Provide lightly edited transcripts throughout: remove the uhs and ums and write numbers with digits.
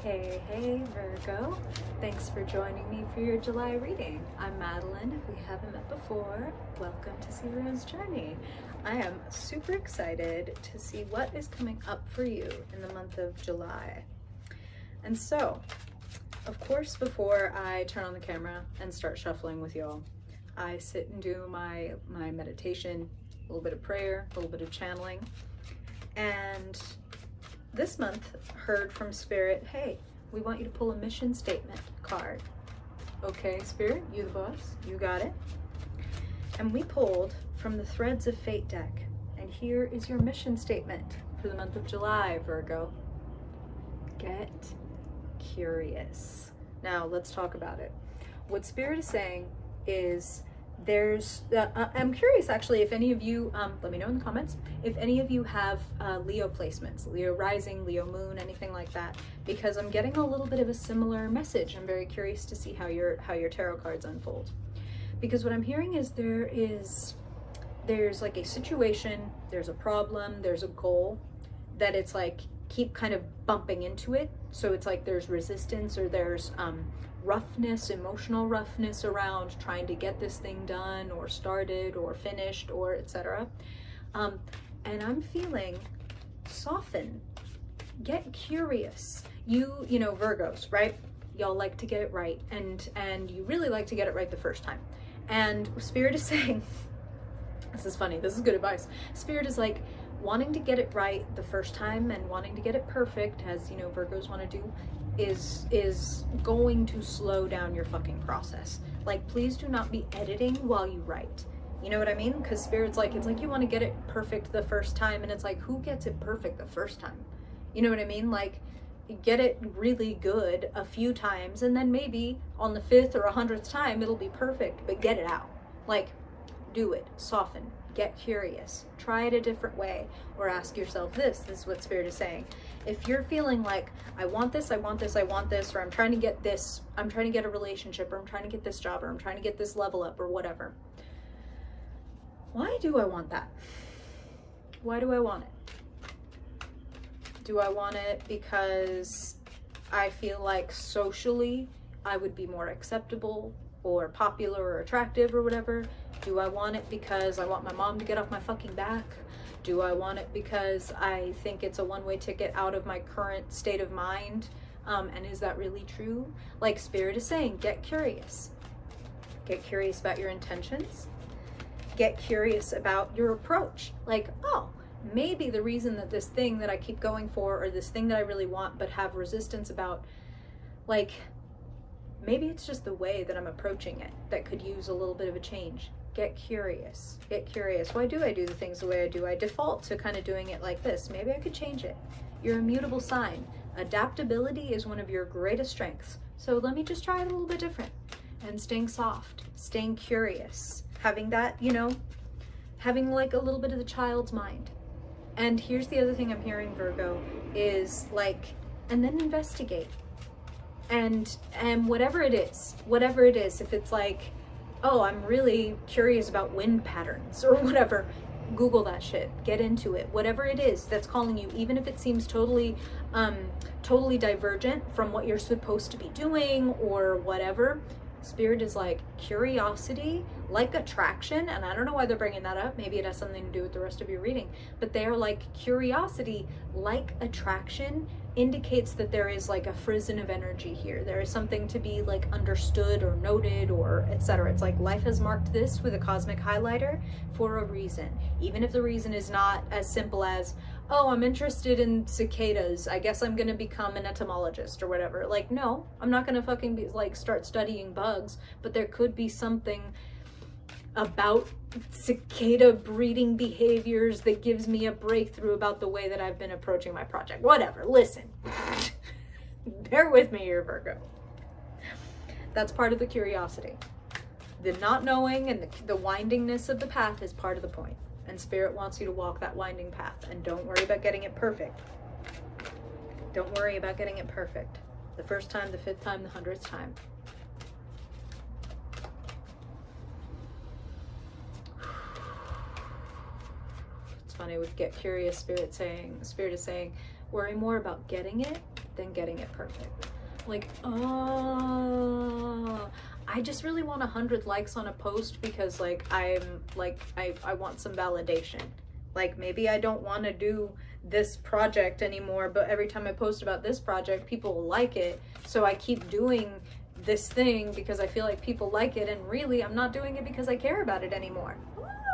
Hey, Virgo. Thanks for joining me for your July reading. I'm Madeline. If we haven't met before, welcome to Virgo's Journey. I am super excited to see what is coming up for you in the month of July. And so, of course, before I turn on the camera and start shuffling with y'all, I sit and do my meditation, a little bit of prayer, a little bit of channeling. And this month heard from Spirit, hey, we want you to pull a mission statement card. Okay, Spirit, you the boss, you got it. And we pulled from the Threads of Fate deck. And here is your mission statement for the month of July, Virgo. Get curious. Now let's talk about it. What Spirit is saying is I'm curious actually if any of you, let me know in the comments, if any of you have Leo placements, Leo rising, Leo moon, anything like that, because I'm getting a little bit of a similar message. I'm very curious to see how your tarot cards unfold. Because what I'm hearing is there's like a situation, there's a problem, there's a goal that it's like keep kind of bumping into it. So it's like there's resistance or there's roughness, emotional roughness around trying to get this thing done or started or finished or etc. And I'm feeling soften, get curious. You know, Virgos, right? Y'all like to get it right, and you really like to get it right the first time. And Spirit is saying, this is funny, this is good advice. Spirit is like wanting to get it right the first time and wanting to get it perfect, as you know Virgos want to do, is going to slow down your fucking process. Like, please do not be editing while you write. You know what I mean? Because Spirit's like, it's like you want to get it perfect the first time, and it's like, who gets it perfect the first time? You know what I mean? Like, get it really good a few times, and then maybe on the 5th or 100th time it'll be perfect, but get it out. Like, do it, soften, get curious, try it a different way, or ask yourself this is what Spirit is saying. If you're feeling like, I want this, or I'm trying to get this, I'm trying to get a relationship, or I'm trying to get this job, or I'm trying to get this level up, or whatever. Why do I want that? Why do I want it? Do I want it because I feel like socially I would be more acceptable or popular or attractive or whatever? Do I want it because I want my mom to get off my fucking back? Do I want it because I think it's a one-way ticket out of my current state of mind? And is that really true? Like Spirit is saying, get curious. Get curious about your intentions. Get curious about your approach. Like, oh, maybe the reason that this thing that I keep going for, or this thing that I really want but have resistance about, like, maybe it's just the way that I'm approaching it that could use a little bit of a change. Get curious. Get curious. Why do I do the things the way I do? I default to kind of doing it like this. Maybe I could change it. You're a mutable sign. Adaptability is one of your greatest strengths. So let me just try it a little bit different. And staying soft, staying curious, having that, you know, having like a little bit of the child's mind. And here's the other thing I'm hearing, Virgo, is like, and then investigate. And whatever it is, if it's like, oh, I'm really curious about wind patterns or whatever, Google that shit, get into it. Whatever it is that's calling you, even if it seems totally divergent from what you're supposed to be doing or whatever, Spirit is like curiosity, like attraction, and I don't know why they're bringing that up. Maybe it has something to do with the rest of your reading, but they are like curiosity, like attraction, indicates that there is like a frisson of energy here. There is something to be like understood or noted or etc. It's like life has marked this with a cosmic highlighter for a reason, even if the reason is not as simple as, oh, I'm interested in cicadas, I guess I'm gonna become an entomologist or whatever. Like, no, I'm not gonna fucking be like start studying bugs, but there could be something about cicada breeding behaviors that gives me a breakthrough about the way that I've been approaching my project. Whatever, listen. Bear with me here, Virgo. That's part of the curiosity. The not knowing and the windingness of the path is part of the point. And Spirit wants you to walk that winding path. And don't worry about getting it perfect. Don't worry about getting it perfect. The first time, the 5th time, the 100th time. It's funny with get curious, Spirit is saying, worry more about getting it than getting it perfect. Like, I just really want 100 likes on a post because like I want some validation. Like maybe I don't want to do this project anymore, but every time I post about this project, people will like it. So I keep doing this thing because I feel like people like it, and really I'm not doing it because I care about it anymore.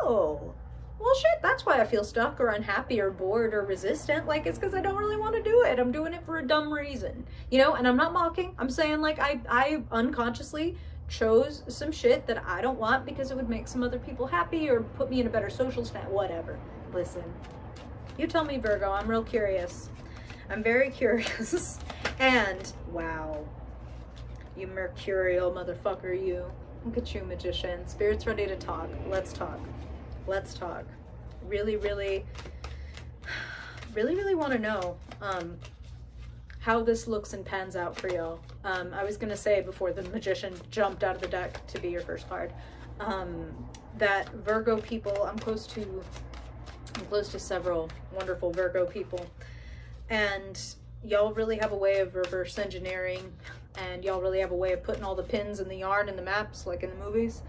Oh, well shit, that's why I feel stuck or unhappy or bored or resistant. Like it's because I don't really want to do it. I'm doing it for a dumb reason, you know. And I'm not mocking. I'm saying like I unconsciously chose some shit that I don't want because it would make some other people happy or put me in a better social stand, whatever. Listen, you tell me, Virgo. I'm real curious. I'm very curious. And wow, you mercurial motherfucker, you. Look at you, magician. Spirit's ready to talk. Let's talk. Let's talk. Really, really, really, really want to know how this looks and pans out for y'all. I was gonna say before the magician jumped out of the deck to be your first card, that Virgo people, I'm close to several wonderful Virgo people, and y'all really have a way of reverse engineering, and y'all really have a way of putting all the pins in the yarn and the maps like in the movies.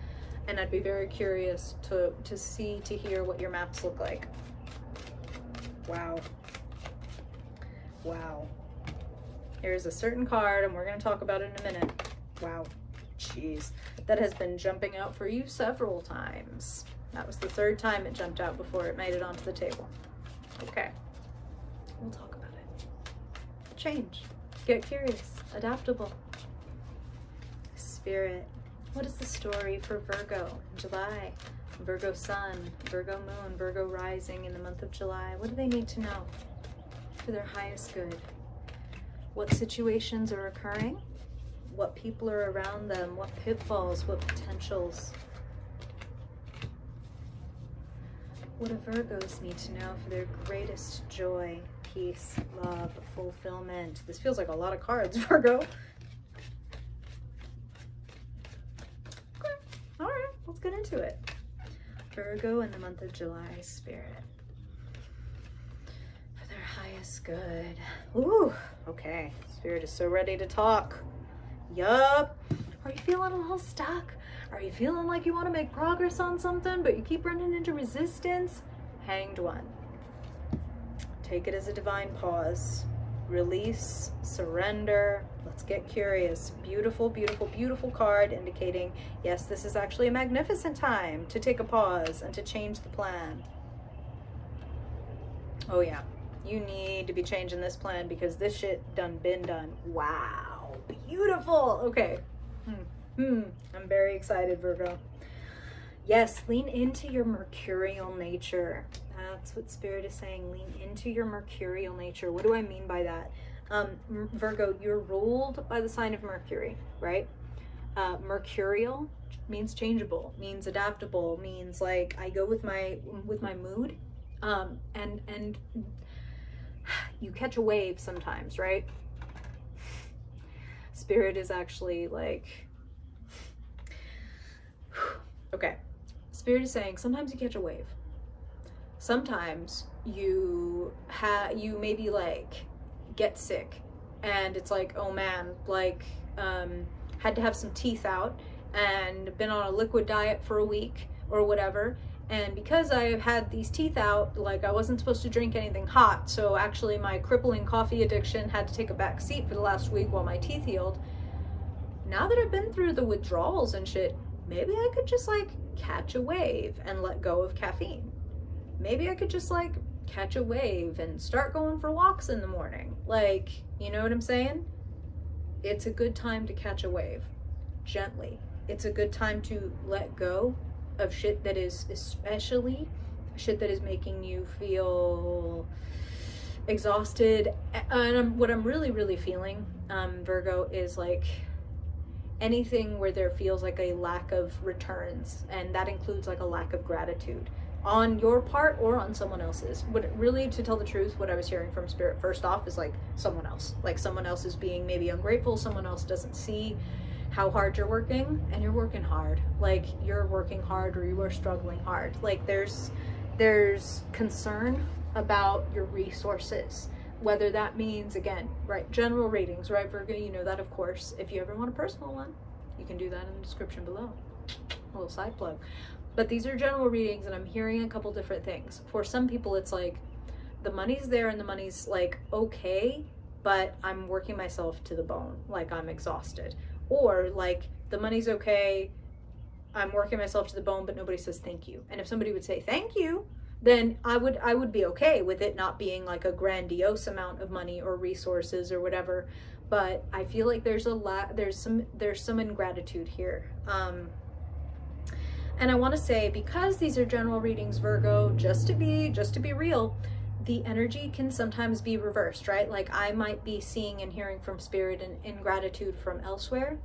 And I'd be very curious to hear what your maps look like. Wow. Wow. Here's a certain card, and we're going to talk about it in a minute. Wow. Jeez. That has been jumping out for you several times. That was the third time it jumped out before it made it onto the table. Okay. We'll talk about it. Change. Get curious. Adaptable. Spirit. What is the story for Virgo in July? Virgo sun, Virgo moon, Virgo rising in the month of July. What do they need to know for their highest good? What situations are occurring? What people are around them? What pitfalls? What potentials? What do Virgos need to know for their greatest joy, peace, love, fulfillment? This feels like a lot of cards, Virgo. Let's get into it. Virgo in the month of July, Spirit. For their highest good. Ooh, okay. Spirit is so ready to talk. Yup. Are you feeling a little stuck? Are you feeling like you want to make progress on something, but you keep running into resistance? Hanged One. Take it as a divine pause. Release, surrender. Let's get curious. Beautiful, beautiful, beautiful card indicating, yes, this is actually a magnificent time to take a pause and to change the plan. Oh yeah, you need to be changing this plan because this shit done been done. Wow, beautiful. Okay. I'm very excited, Virgo. Yes, lean into your mercurial nature. That's what Spirit is saying. Lean into your mercurial nature. What do I mean by that? Virgo, you're ruled by the sign of Mercury, right? Mercurial means changeable, means adaptable, means like I go with my mood. And you catch a wave sometimes, right? Spirit is actually like, okay. Spirit is saying sometimes you catch a wave. Sometimes you maybe like get sick and it's like, oh man, like had to have some teeth out and been on a liquid diet for a week or whatever, and because I had these teeth out, like I wasn't supposed to drink anything hot, so actually my crippling coffee addiction had to take a back seat for the last week while my teeth healed. Now that I've been through the withdrawals and shit, maybe I could just like catch a wave and let go of caffeine. Maybe I could just like catch a wave and start going for walks in the morning. Like, you know what I'm saying? It's a good time to catch a wave gently. It's a good time to let go of shit that is, especially shit that is making you feel exhausted. And what I'm really, really feeling, Virgo, is like anything where there feels like a lack of returns, and that includes like a lack of gratitude on your part or on someone else's. What really, to tell the truth, what I was hearing from Spirit first off is like someone else is being maybe ungrateful, someone else doesn't see how hard you're working, and you're working hard. Like you're working hard or you are struggling hard. Like there's concern about your resources. Whether that means, again, right, general readings, right, Virgo, you know that, of course. If you ever want a personal one, you can do that in the description below. A little side plug. But these are general readings, and I'm hearing a couple different things. For some people, it's like the money's there and the money's like okay, but I'm working myself to the bone, like I'm exhausted. Or like the money's okay, I'm working myself to the bone, but nobody says thank you. And if somebody would say thank you, then I would be okay with it not being like a grandiose amount of money or resources or whatever. But I feel like there's some ingratitude here. And I want to say, because these are general readings, Virgo, just to be real, the energy can sometimes be reversed, right? Like I might be seeing and hearing from spirit and ingratitude from elsewhere.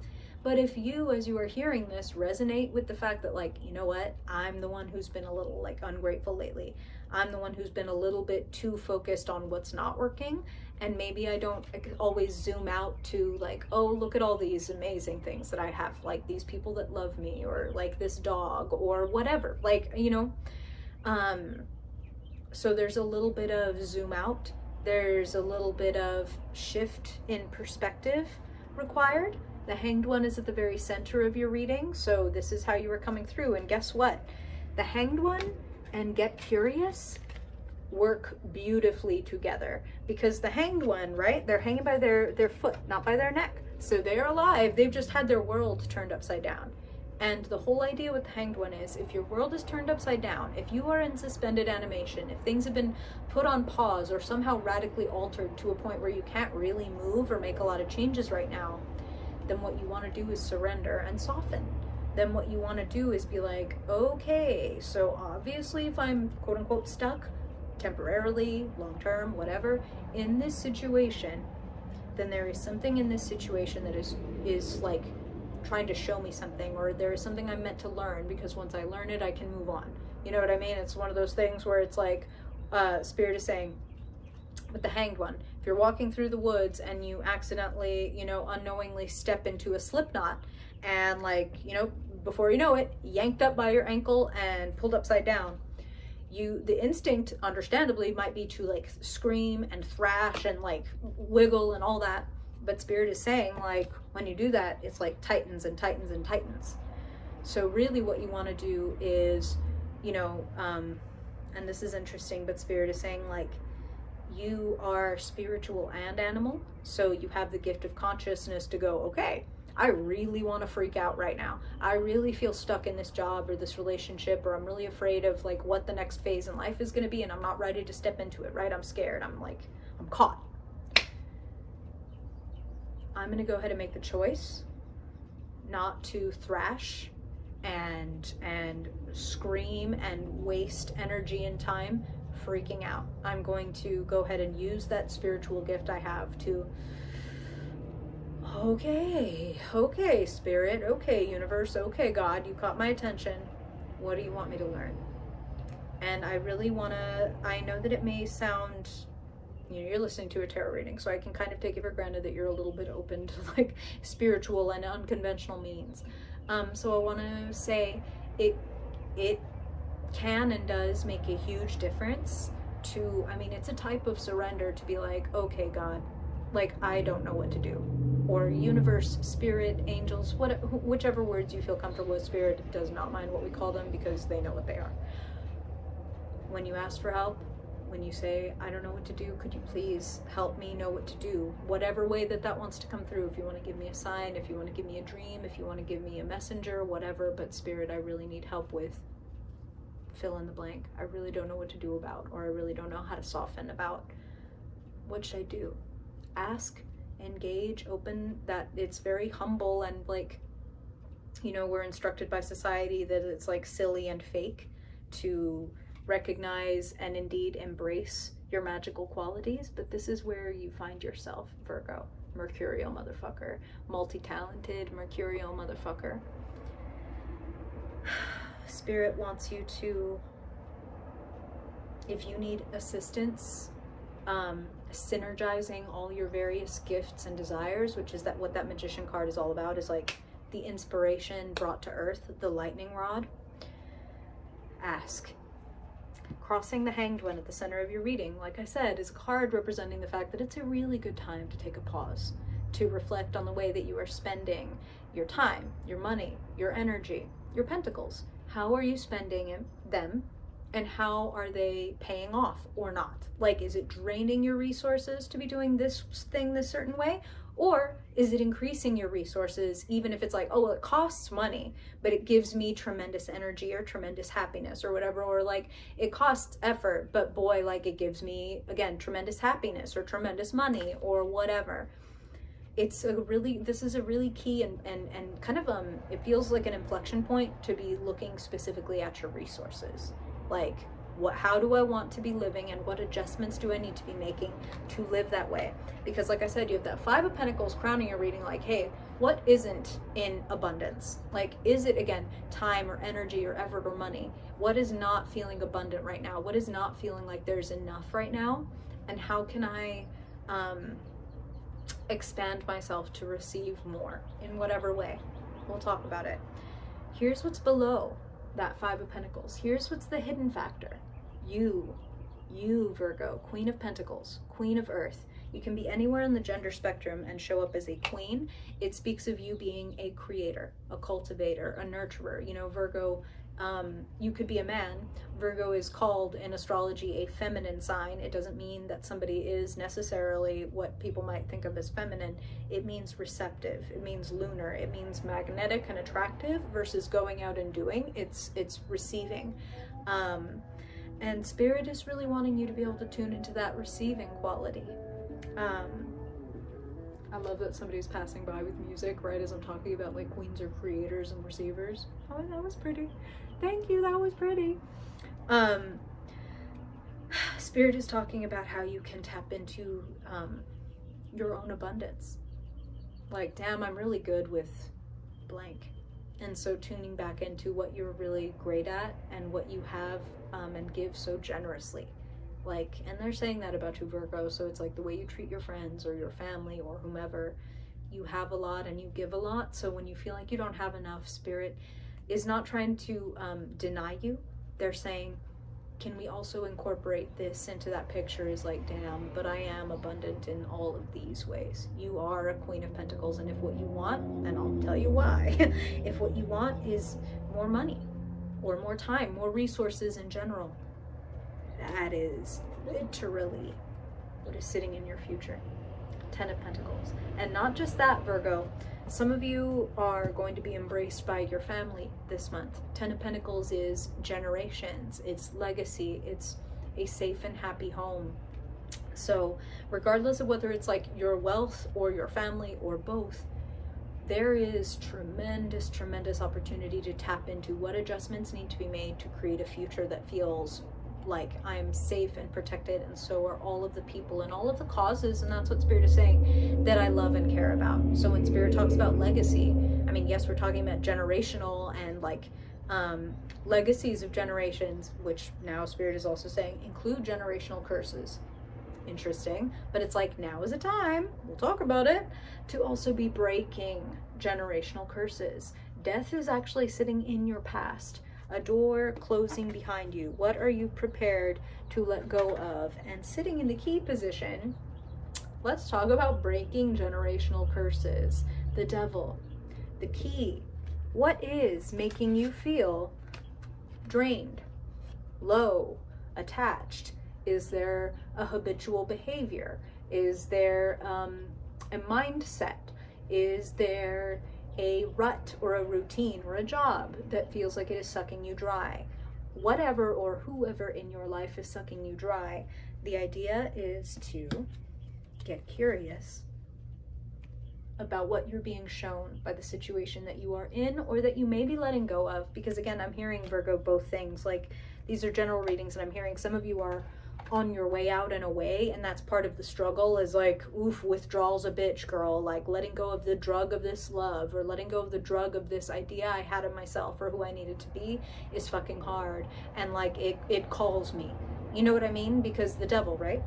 But if you, as you are hearing this, resonate with the fact that, like, you know what, I'm the one who's been a little like ungrateful lately. I'm the one who's been a little bit too focused on what's not working. And maybe I don't always zoom out to like, oh, look at all these amazing things that I have, like these people that love me, or like this dog, or whatever, like, you know. So there's a little bit of zoom out. There's a little bit of shift in perspective required. The Hanged One is at the very center of your reading, so this is how you are coming through. And guess what? The Hanged One and Get Curious work beautifully together, because the Hanged One, right, they're hanging by their foot, not by their neck. So they're alive. They've just had their world turned upside down. And the whole idea with the Hanged One is, if your world is turned upside down, if you are in suspended animation, if things have been put on pause or somehow radically altered to a point where you can't really move or make a lot of changes right now, then what you want to do is surrender and soften. Then what you want to do is be like, okay, so obviously if I'm quote unquote stuck temporarily, long term, whatever, in this situation, then there is something in this situation that is like trying to show me something, or there is something I'm meant to learn, because once I learn it, I can move on. You know what I mean? It's one of those things where it's like, Spirit is saying, with the Hanged One, if you're walking through the woods and you accidentally, you know, unknowingly step into a slip knot, and like, you know, before you know it, yanked up by your ankle and pulled upside down, the instinct, understandably, might be to like scream and thrash and like wiggle and all that. But Spirit is saying, like, when you do that, it's like tightens and tightens and tightens. So really what you want to do is, you know, and this is interesting, but Spirit is saying, like, you are spiritual and animal. So you have the gift of consciousness to go, okay, I really want to freak out right now. I really feel stuck in this job or this relationship, or I'm really afraid of like what the next phase in life is going to be, and I'm not ready to step into it, right? I'm scared. I'm caught. I'm going to go ahead and make the choice not to thrash and scream and waste energy and time freaking out. I'm going to go ahead and use that spiritual gift I have to, okay, Spirit, okay, universe, okay, God, you caught my attention. What do you want me to learn? And I really want to, I know that it may sound, you know, you're listening to a tarot reading, so I can kind of take it for granted that you're a little bit open to like spiritual and unconventional means. So I want to say it can and does make a huge difference to, I mean, it's a type of surrender to be like, okay, God, like, I don't know what to do. Or universe, spirit, angels, whichever words you feel comfortable with. Spirit does not mind what we call them, because they know what they are. When you ask for help, when you say, I don't know what to do, could you please help me know what to do? Whatever way that wants to come through. If you want to give me a sign, if you want to give me a dream, if you want to give me a messenger, whatever. But Spirit, I really need help with fill in the blank. I really don't know what to do about, or I really don't know how to soften about. What should I do? Ask, engage, open. That it's very humble, and like, you know, we're instructed by society that it's like silly and fake to recognize and indeed embrace your magical qualities. But this is where you find yourself, Virgo, mercurial motherfucker, multi-talented mercurial motherfucker. Spirit wants you to, if you need assistance, synergizing all your various gifts and desires, which is what that Magician card is all about, is like the inspiration brought to earth, the lightning rod. Ask. Crossing the Hanged One at the center of your reading, like I said, is a card representing the fact that it's a really good time to take a pause, to reflect on the way that you are spending your time, your money, your energy, your pentacles. How are you spending them, and how are they paying off or not? Like, is it draining your resources to be doing this thing this certain way? Or is it increasing your resources, even if it's like, oh, well, it costs money, but it gives me tremendous energy or tremendous happiness or whatever, or like it costs effort, but boy, like it gives me, again, tremendous happiness or tremendous money or whatever. This is a really key and kind of, it feels like an inflection point to be looking specifically at your resources. Like, how do I want to be living, and what adjustments do I need to be making to live that way? Because like I said, you have that Five of Pentacles crowning your reading, like, hey, what isn't in abundance? Like, is it, again, time or energy or effort or money? What is not feeling abundant right now? What is not feeling like there's enough right now? And how can I expand myself to receive more in whatever way? We'll talk about it. Here's what's below that Five of Pentacles. Here's what's the hidden factor. You, Virgo, Queen of Pentacles, Queen of Earth. You can be anywhere in the gender spectrum and show up as a queen. It speaks of you being a creator, a cultivator, a nurturer. You know, Virgo, you could be a man. Virgo is called in astrology a feminine sign. It doesn't mean that somebody is necessarily what people might think of as feminine. It means receptive. It means lunar. It means magnetic and attractive versus going out and doing. It's receiving. And Spirit is really wanting you to be able to tune into that receiving quality. I love that somebody's passing by with music right as I'm talking about like queens are creators and receivers. Oh, that was pretty. Thank you, that was pretty. Spirit is talking about how you can tap into your own abundance. Like, damn, I'm really good with blank. And so tuning back into what you're really great at and what you have and give so generously. Like, and they're saying that about you, Virgo, so it's like the way you treat your friends or your family or whomever, you have a lot and you give a lot. So when you feel like you don't have enough, Spirit is not trying to deny you. They're saying, can we also incorporate this into that picture? Is like, damn, but I am abundant in all of these ways. You are a Queen of Pentacles, and if what you want, and I'll tell you why, if what you want is more money or more time, more resources in general, that is literally what is sitting in your future. 10 of Pentacles. And not just that, Virgo. Some of you are going to be embraced by your family this month. 10 of Pentacles is generations, it's legacy, it's a safe and happy home. So regardless of whether it's like your wealth or your family or both, there is tremendous, tremendous opportunity to tap into what adjustments need to be made to create a future that feels like I'm safe and protected, and so are all of the people and all of the causes, and that's what Spirit is saying, that I love and care about. So when Spirit talks about legacy, I mean, yes, we're talking about generational and like legacies of generations, which now Spirit is also saying include generational curses. Interesting, but it's like now is a time, we'll talk about it, to also be breaking generational curses. Death is actually sitting in your past. A door closing behind you. What are you prepared to let go of? And sitting in the key position, let's talk about breaking generational curses. The Devil, the key. What is making you feel drained, low, attached? Is there a habitual behavior? Is there a mindset? Is there a rut or a routine or a job that feels like it is sucking you dry? Whatever or whoever in your life is sucking you dry, the idea is to get curious about what you're being shown by the situation that you are in or that you may be letting go of. Because again, I'm hearing, Virgo, both things. Like, these are general readings, and I'm hearing some of you are on your way out and away, and that's part of the struggle, is like, oof, withdrawal's a bitch, girl. Like, letting go of the drug of this love, or letting go of the drug of this idea I had of myself or who I needed to be, is fucking hard. And like, it calls me, you know what I mean? Because the Devil, right?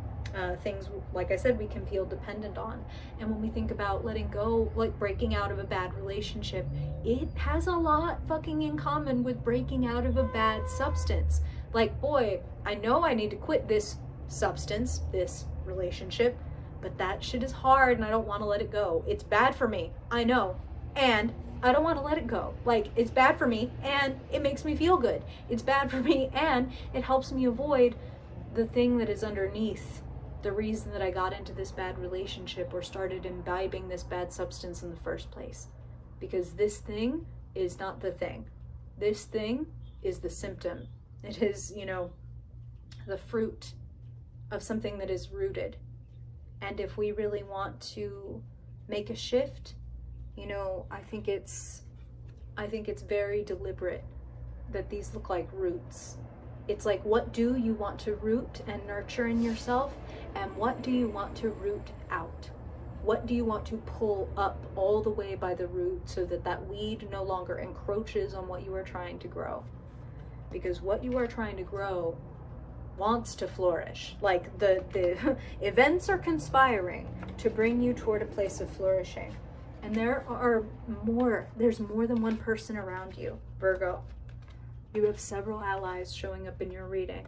Things, like I said, we can feel dependent on. And when we think about letting go, like breaking out of a bad relationship, it has a lot fucking in common with breaking out of a bad substance. Like, boy, I know I need to quit this substance, this relationship, but that shit is hard and I don't want to let it go. It's bad for me, I know, and I don't want to let it go. Like, it's bad for me and it makes me feel good. It's bad for me and it helps me avoid the thing that is underneath the reason that I got into this bad relationship or started imbibing this bad substance in the first place. Because this thing is not the thing. This thing is the symptom. It is, you know, the fruit of something that is rooted. And if we really want to make a shift, you know, I think it's very deliberate that these look like roots. It's like, what do you want to root and nurture in yourself? And what do you want to root out? What do you want to pull up all the way by the root so that that weed no longer encroaches on what you are trying to grow? Because what you are trying to grow wants to flourish. Like, the events are conspiring to bring you toward a place of flourishing. And there's more than one person around you, Virgo. You have several allies showing up in your reading.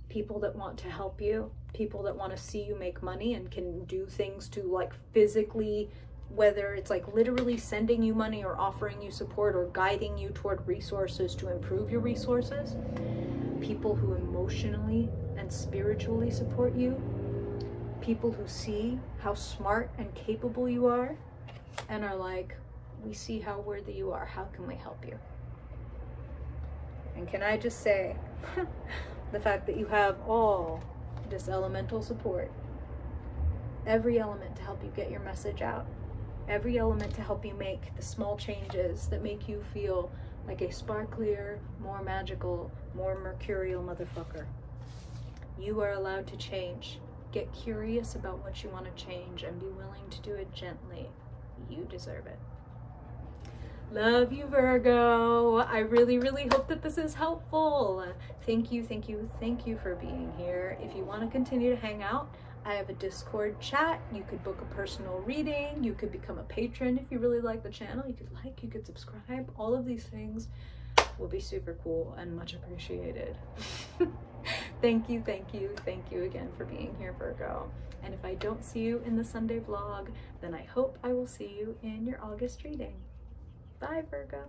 People that want to help you, people that want to see you make money and can do things to, like, physically, whether it's like literally sending you money or offering you support or guiding you toward resources to improve your resources. People who emotionally and spiritually support you. People who see how smart and capable you are and are like, we see how worthy you are. How can we help you? And can I just say, the fact that you have all this elemental support, every element to help you get your message out, every element to help you make the small changes that make you feel like a sparklier, more magical, more mercurial motherfucker. You are allowed to change. Get curious about what you want to change and be willing to do it gently. You deserve it. Love you, Virgo. I really, really hope that this is helpful. Thank you for being here. If you want to continue to hang out, I have a Discord chat. You could book a personal reading. You could become a patron if you really like the channel. You could subscribe. All of these things will be super cool and much appreciated. Thank you again for being here, Virgo. And if I don't see you in the Sunday vlog, then I hope I will see you in your August reading. Bye, Virgo.